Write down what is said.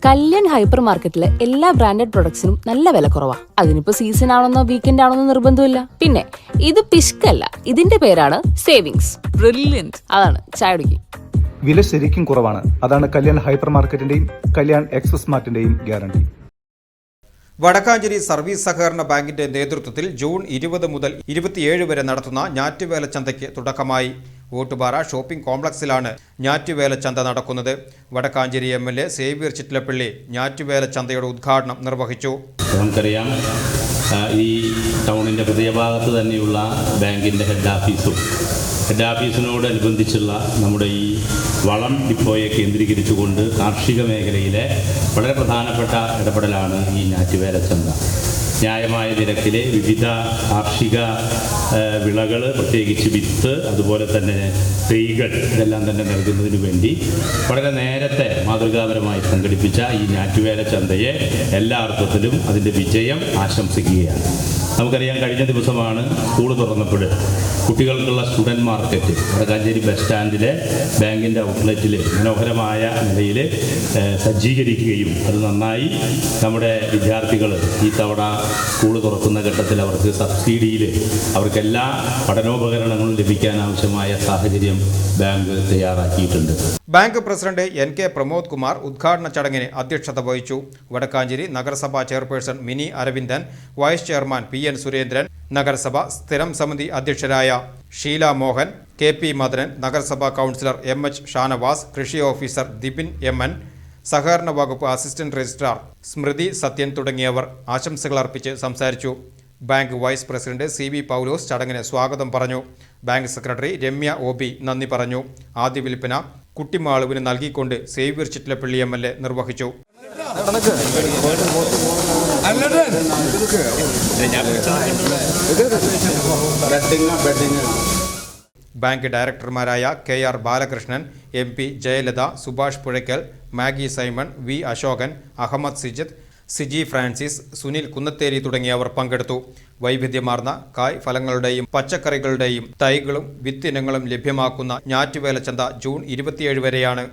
Kalyan hyper മാർക്കറ്റിലെ എല്ലാ branded പ്രൊഡക്ട്സിനും നല്ല വില കുറവാ. അതിനിപ്പോ സീസൺ ആണെന്നോ വീക്കെൻഡ് ആണെന്നോ നിർബന്ധമില്ല. പിന്നെ ഇത് പിഷ്കല്ല, ഇതിന്റെ പേരാണ് സേവിങ്സ്. ബ്രില്യന്റ്. അതാണ് ചായ കുടിക്കും. വില ശരിക്കും കുറവാണ്. അതാണ് കല്യാൺ ഹൈപ്പർ മാർക്കറ്റിന്റെയും കല്യാൺ എക്സ്പ്രസ് മാർട്ടിന്റെയും ഗ്യാരണ്ടി. വടക്കാഞ്ചേരി സർവീസ് സഹകരണ ബാങ്കിന്റെ നേതൃത്വത്തിൽ ജൂൺ 20 മുതൽ 27 വരെ നടത്തുന്ന ഞാറ്റുവേല ചന്തയ്ക്ക് തുടക്കമായി. ഓട്ടുപാറ ഷോപ്പിംഗ് കോംപ്ലക്സിലാണ് ഞാറ്റുവേല ചന്ത നടക്കുന്നത്. വടക്കാഞ്ചേരി MLA സേവ്യർ ചിറ്റിലപ്പള്ളി ഞാറ്റുവേല ചന്തയുടെ ഉദ്ഘാടനം നിർവഹിച്ചു. നമുക്കറിയാം, ഈ ടൗണിൻ്റെ ഹൃദയഭാഗത്ത് തന്നെയുള്ള ബാങ്കിൻ്റെ ഹെഡ് ഓഫീസിനോടനുബന്ധിച്ചുള്ള നമ്മുടെ ഈ വളം ഡിപ്പോയെ കേന്ദ്രീകരിച്ചുകൊണ്ട് കാർഷിക മേഖലയിലെ വളരെ പ്രധാനപ്പെട്ട ഇടപെടലാണ് ഈ ഞാറ്റുവേല ചന്ത. ന്യായമായ നിരക്കിലെ വിവിധ കാർഷിക വിളകൾ, പ്രത്യേകിച്ച് വിത്ത്, അതുപോലെ തന്നെ തൈകൾ, ഇതെല്ലാം തന്നെ നൽകുന്നതിന് വേണ്ടി വളരെ നേരത്തെ മാതൃകാപരമായി സംഘടിപ്പിച്ച ഈ ഞാറ്റുവേല ചന്തയെ എല്ലാ അർത്ഥത്തിലും അതിൻ്റെ വിജയം ആശംസിക്കുകയാണ്. നമുക്കറിയാം, കഴിഞ്ഞ ദിവസമാണ് സ്കൂൾ തുറന്നപ്പോൾ കുട്ടികൾക്കുള്ള സ്റ്റുഡൻറ് മാർക്കറ്റ് വടക്കാഞ്ചേരി ബസ് സ്റ്റാൻഡിലെ ബാങ്കിൻ്റെ ഔട്ട്ലെറ്റിൽ മനോഹരമായ നിലയിൽ സജ്ജീകരിക്കുകയും അത് നന്നായി നമ്മുടെ വിദ്യാർത്ഥികൾ ഈ തവണ സ്കൂൾ തുറക്കുന്ന ഘട്ടത്തിൽ അവർക്ക് സബ്സിഡിയിൽ അവർക്കെല്ലാ പഠനോപകരണങ്ങളും ലഭിക്കാൻ ആവശ്യമായ സാഹചര്യം ബാങ്ക് തയ്യാറാക്കിയിട്ടുണ്ട്. Bank president NK Pramod Kumar ഉദ്ഘാടന ചടങ്ങിന് അധ്യക്ഷത വഹിച്ചു. വടക്കാഞ്ചേരി നഗരസഭാ chairperson Mini Aravindan, vice chairman PN Surendran, നഗരസഭ സ്ഥിരം സമിതി അധ്യക്ഷരായ ഷീല മോഹൻ, KP മദനൻ, നഗരസഭാ കൗൺസിലർ MH ഷാനവാസ്, കൃഷി ഓഫീസർ ദിബിൻ MN, സഹകരണ വകുപ്പ് അസിസ്റ്റന്റ് രജിസ്ട്രാർ സ്മൃതി സത്യൻ തുടങ്ങിയവർ ആശംസകൾ അർപ്പിച്ച് സംസാരിച്ചു. ബാങ്ക് വൈസ് പ്രസിഡന്റ് CB പൗലോസ് ചടങ്ങിന് സ്വാഗതം പറഞ്ഞു. ബാങ്ക് സെക്രട്ടറി രമ്യ OB നന്ദി പറഞ്ഞു. ആദ്യ വിൽപ്പന കുട്ടിമാളുവിന് നൽകിക്കൊണ്ട് സേവ്യർ ചിറ്റിലപ്പള്ളി MLA നിർവഹിച്ചു. ബാങ്ക് ഡയറക്ടർമാരായ KR Balakrishnan, MP Jayalatha, Subhash Puzhakkal, Maggie Simon, V Ashokan, Ahammed Sijith, Siji Francis, Sunil Kunnatheri തുടങ്ങിയവർ പങ്കെടുത്തു. വൈവിധ്യമാർന്ന കായ് ഫലങ്ങളുടെയും പച്ചക്കറികളുടെയും തൈകളും വിത്തിനങ്ങളും ലഭ്യമാക്കുന്ന ഞാറ്റുവേല ചന്ത ജൂൺ 27 വരെയാണ്.